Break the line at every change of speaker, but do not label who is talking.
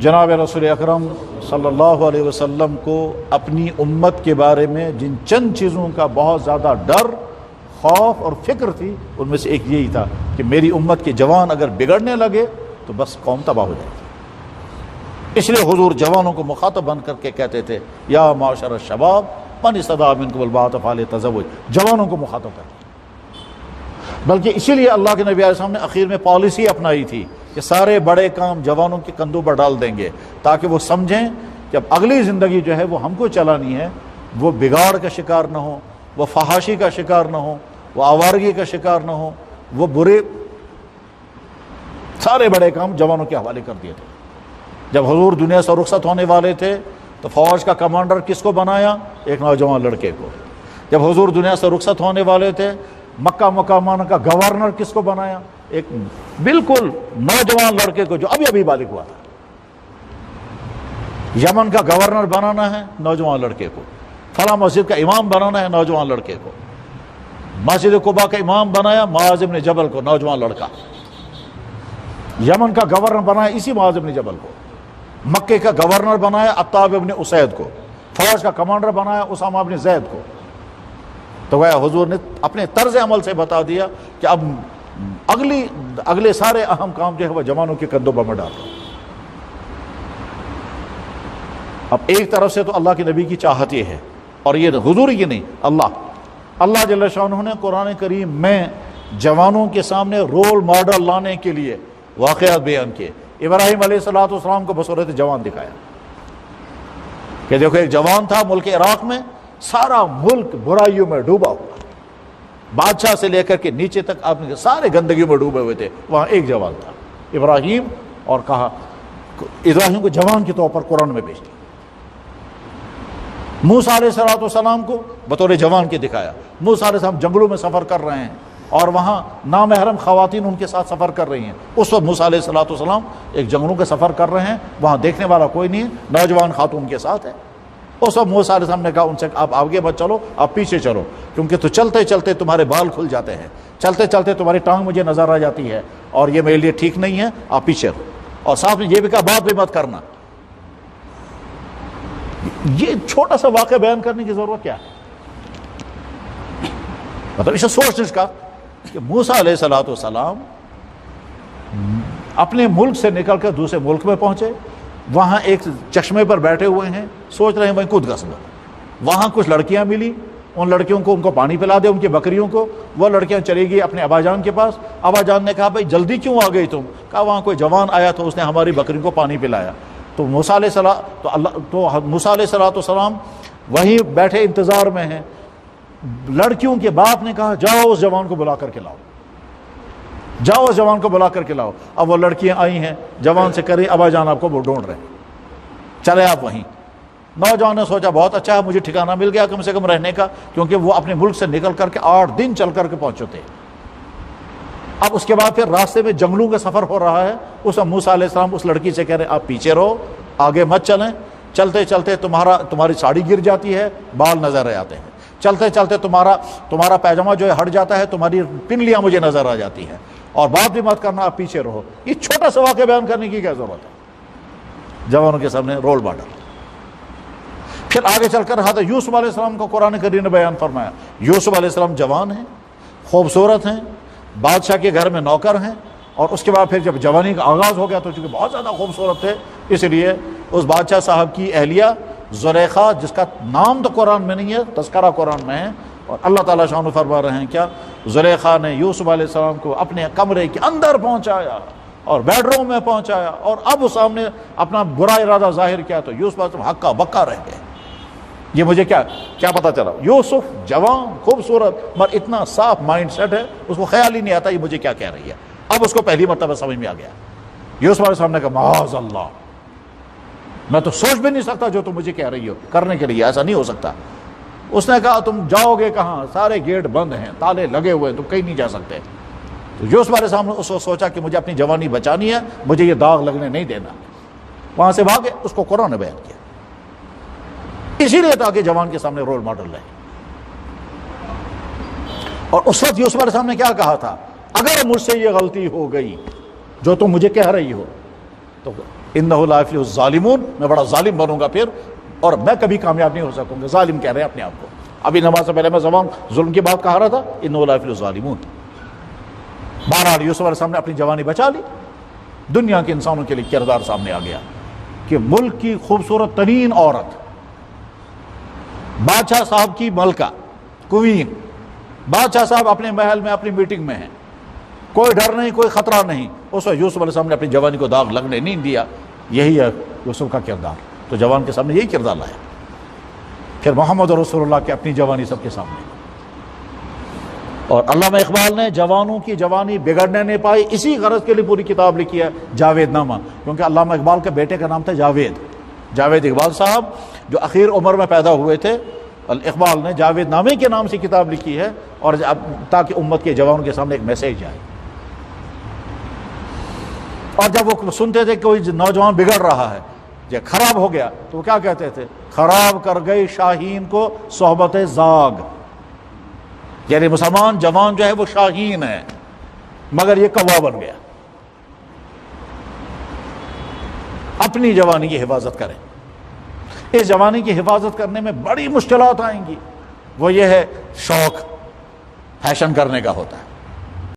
جناب رسول اکرم صلی اللہ علیہ وسلم کو اپنی امت کے بارے میں جن چند چیزوں کا بہت زیادہ ڈر، خوف اور فکر تھی، ان میں سے ایک یہی تھا کہ میری امت کے جوان اگر بگڑنے لگے تو بس قوم تباہ ہو جائے گی۔ اس لیے حضور جوانوں کو مخاطب بن کر کے کہتے تھے یا معاشر الشباب من استطاع منکم الباءۃ فلیتزوج، جوانوں کو مخاطب کرتے، بلکہ اسی لیے اللہ کے نبی علیہ السلام نے اخیر میں پالیسی اپنائی تھی کہ سارے بڑے کام جوانوں کے کندھوں پر ڈال دیں گے تاکہ وہ سمجھیں کہ اب اگلی زندگی جو ہے وہ ہم کو چلانی ہے، وہ بگاڑ کا شکار نہ ہو، وہ فحاشی کا شکار نہ ہو، وہ آوارگی کا شکار نہ ہو، وہ برے سارے بڑے کام جوانوں کے حوالے کر دیے تھے۔ جب حضور دنیا سے رخصت ہونے والے تھے تو فوج کا کمانڈر کس کو بنایا؟ ایک نوجوان لڑکے کو۔ جب حضور دنیا سے رخصت ہونے والے تھے مکہ مکرمہ کا گورنر کس کو بنایا؟ ایک بالکل نوجوان لڑکے کو جو ابھی بالغ ہوا تھا۔ یمن کا گورنر بنانا ہے نوجوان لڑکے کو، فلاں مسجد کا امام بنانا ہے نوجوان لڑکے کو، مسجد قباء کا امام بنایا معاذ بن جبل کو، نوجوان لڑکا۔ یمن کا گورنر بنایا اسی معاذ بن جبل کو، مکے کا گورنر بنایا عتاب بن اسید کو، فوج کا کمانڈر بنایا اسامہ بن زید کو۔ تو گویا حضور نے اپنے طرز عمل سے بتا دیا کہ اب اگلے سارے اہم کام جو ہے وہ جوانوں کے کندھوں پر ڈال دو۔ اب ایک طرف سے تو اللہ کے نبی کی چاہت یہ ہے، اور یہ حضور کی نہیں، اللہ جل شانہ نے قرآن کریم میں جوانوں کے سامنے رول ماڈل لانے کے لیے واقعات بیان کیے۔ ابراہیم علیہ السلام کو بصورت جوان دکھایا کہ دیکھو ایک جوان تھا ملک عراق میں، سارا ملک برائیوں میں ڈوبا ہوا، بادشاہ سے لے کر کے نیچے تک آپ نے سارے گندگیوں میں ڈوبے ہوئے تھے، وہاں ایک جوان تھا ابراہیم، اور کہا ابراہیم کو جوان کے طور پر قرآن میں بھیج دیا۔ موسیٰ علیہ السلام کو بطور جوان کے دکھایا، موسیٰ علیہ السلام جنگلوں میں سفر کر رہے ہیں اور وہاں نامحرم خواتین ان کے ساتھ سفر کر رہی ہیں۔ اس وقت موسیٰ علیہ السلام ایک جنگلوں کا سفر کر رہے ہیں، وہاں دیکھنے والا کوئی نہیں ہے، نوجوان خاتون کے ساتھ ہے۔ اس وقت موسیٰ علیہ السلام نے کہا ان سے آپ آگے مت چلو، آپ پیچھے چلو، کیونکہ تو چلتے چلتے تمہارے بال کھل جاتے ہیں، چلتے چلتے تمہاری ٹانگ مجھے نظر آ جاتی ہے اور یہ میرے لیے ٹھیک نہیں ہے، آپ پیچھے رہو۔ اور ساتھ میں یہ بھی کہا بات بھی مت کرنا۔ یہ چھوٹا سا واقعہ بیان کرنے کی ضرورت کیا ہے؟ مطلب اسے سوچ اس کا کہ موسیٰ علیہ السلام اپنے ملک سے نکل کر دوسرے ملک میں پہنچے، وہاں ایک چشمے پر بیٹھے ہوئے ہیں، سوچ رہے ہیں وہیں کود گھس لو۔ وہاں کچھ لڑکیاں ملی، ان لڑکیوں کو ان کو پانی پلا دے، ان کی بکریوں کو۔ وہ لڑکیاں چلی گئی اپنے ابا جان کے پاس، ابا جان نے کہا بھائی جلدی کیوں آ گئی تم؟ کہا وہاں کوئی جوان آیا تو اس نے ہماری بکریوں کو پانی پلایا۔ تو موسیٰ علیہ السلام وہیں بیٹھے انتظار میں ہیں۔ لڑکیوں کے باپ نے کہا جاؤ اس جوان کو بلا کر کے لاؤ، جاؤ اس جوان کو بلا کر کے لاؤ۔ اب وہ لڑکیاں آئی ہیں، جوان سے کرے ابا جان آپ کو وہ ڈھونڈ رہے ہیں، چلے آپ وہیں۔ نوجوان نے سوچا بہت اچھا ہے، مجھے ٹھکانہ مل گیا کم سے کم رہنے کا، کیونکہ وہ اپنے ملک سے نکل کر کے 8 دن چل کر کے پہنچے تھے۔ اب اس کے بعد پھر راستے میں جنگلوں کا سفر ہو رہا ہے۔ اس میں موسیٰ علیہ السلام اس لڑکی سے کہہ رہے آپ پیچھے رہو، آگے مت چلیں، چلتے چلتے تمہاری ساڑی گر جاتی ہے، بال نظر آتے ہیں، چلتے چلتے تمہارا پیجامہ جو ہے ہٹ جاتا ہے، تمہاری پنڈلیاں مجھے نظر آ جاتی ہیں، اور بات بھی مت کرنا، آپ پیچھے رہو۔ یہ چھوٹا سا واقعہ بیان کرنے کی کیا ضرورت ہے؟ جوانوں کے سامنے رول ماڈل۔ پھر آگے چل کر حضرت یوسف علیہ السلام کو قرآن کریم نے بیان فرمایا۔ یوسف علیہ السلام جوان ہیں، خوبصورت ہیں، بادشاہ کے گھر میں نوکر ہیں، اور اس کے بعد پھر جب جوانی کا آغاز ہو گیا تو چونکہ بہت زیادہ خوبصورت تھے، اس لیے اس بادشاہ صاحب کی اہلیہ زلیخا، جس کا نام تو قرآن میں نہیں ہے، تذکرہ قرآن میں ہے، اور اللہ تعالیٰ شان فرما رہے ہیں کیا زلیخا نے یوسف علیہ السلام کو اپنے کمرے کے اندر پہنچایا اور بیڈ روم میں پہنچایا، اور اب اس سامنے اپنا برا ارادہ ظاہر کیا تو یوسف علیہ السلام ہکا بکا رہ گئے۔ یہ مجھے کیا پتا چلا؟ یوسف جوان خوبصورت مگر اتنا صاف مائنڈ سیٹ ہے، اس کو خیال ہی نہیں آتا یہ مجھے کیا کہہ رہی ہے۔ اب اس کو پہلی مرتبہ سمجھ میں آ گیا۔ یوسف علیہ السلام نے کہا معاذ اللہ، میں تو سوچ بھی نہیں سکتا جو تم مجھے کہہ رہی ہو کرنے کے لیے، ایسا نہیں ہو سکتا۔ اس نے کہا تم جاؤ گے کہاں؟ سارے گیٹ بند ہیں، تالے لگے ہوئے، تم کہیں نہیں جا سکتے۔ تو یوسف علیہ السلام نے اس کو سوچا کہ مجھے اپنی جوانی بچانی ہے، مجھے یہ داغ لگنے نہیں دینا، وہاں سے بھاگے۔ اس کو قرآن نے بیان کیا اسی لیے تاکہ جوان کے سامنے رول ماڈل رہے۔ اور اس وقت یوسف علیہ السلام نے کیا کہا تھا؟ اگر مجھ سے یہ غلطی ہو گئی جو تم مجھے کہہ رہی ہو تو انہ لا یفلح الظالمون، میں بڑا ظالم بنوں گا پھر، اور میں کبھی کامیاب نہیں ہو سکوں گا. ظالم کہہ رہے ہیں اپنے آپ کو. ابھی نماز سے پہلے میں زبان ظلم کی بات کہا رہا تھا، انہ لا یفلح الظالمون. بہرحال یوسف علیہ السلام نے اپنی جوانی بچا لی. دنیا کے انسانوں کے لیے کردار سامنے آ گیا کہ ملک کی خوبصورت ترین عورت، بادشاہ صاحب کی ملکہ، کوئین، بادشاہ صاحب اپنے محل میں اپنی میٹنگ میں ہیں، کوئی ڈر نہیں، کوئی خطرہ نہیں. اس وقت یوسف علیہ السلام نے اپنی جوانی کو داغ لگنے نہیں دیا. یہی ہے یوسف کا کردار. تو جوان کے سامنے یہی کردار لایا. پھر محمد رسول اللہ کی اپنی جوانی سب کے سامنے. اور علامہ اقبال نے جوانوں کی جوانی بگڑنے نہیں پائی، اسی غرض کے لیے پوری کتاب لکھی ہے جاوید نامہ، کیونکہ علامہ اقبال کے بیٹے کا نام تھا جاوید اقبال صاحب، جو اخیر عمر میں پیدا ہوئے تھے. اقبال نے جاوید نامے کے نام سے کتاب لکھی ہے، اور تاکہ امت کے جوانوں کے سامنے ایک میسیج آئے. اور جب وہ سنتے تھے کہ کوئی نوجوان بگڑ رہا ہے، جب خراب ہو گیا، تو وہ کیا کہتے تھے؟ خراب کر گئی شاہین کو صحبت زاگ. یعنی مسلمان جوان جو ہے وہ شاہین ہے، مگر یہ کوا بن گیا. اپنی جوانی کی حفاظت کریں. اس جوانی کی حفاظت کرنے میں بڑی مشکلات آئیں گی. وہ یہ ہے شوق فیشن کرنے کا ہوتا ہے.